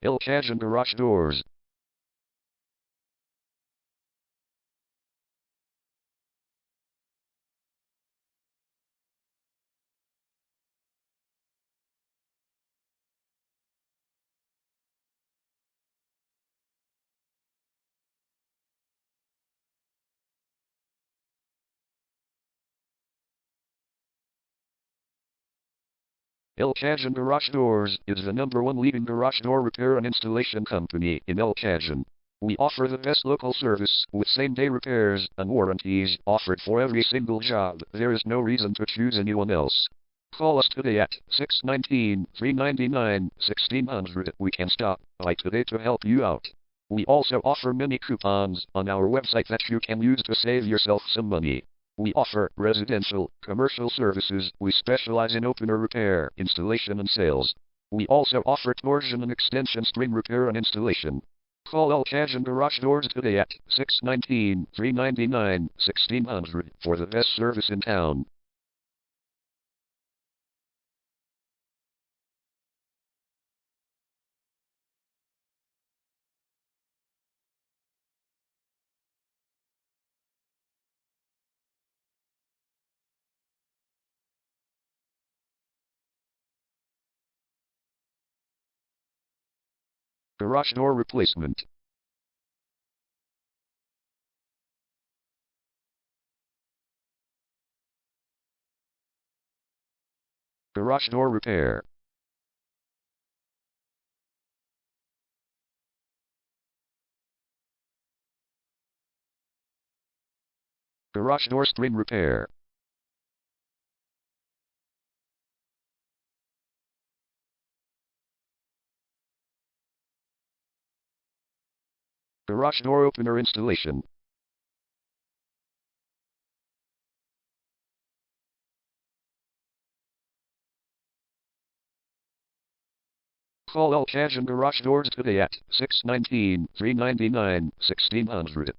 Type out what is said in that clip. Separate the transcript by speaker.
Speaker 1: Cajon garage doors. Cajon Garage Doors is the #1 leading garage door repair and installation company in Cajon. We offer the best local service with same-day repairs and warranties offered for every single job. There is no reason to choose anyone else. Call us today at 619-399-1600. We can stop by today to help you out. We also offer many coupons on our website that you can use to save yourself some money. We offer residential, commercial services. We specialize in opener repair, installation and sales. We also offer torsion and extension string repair and installation. Call Cajon Garage Doors today at 619-399-1600 for the best service in town. Garage door replacement. Garage door repair. Garage door string repair. Garage door opener installation. Call Cajon Garage Doors today at 619-399-1600.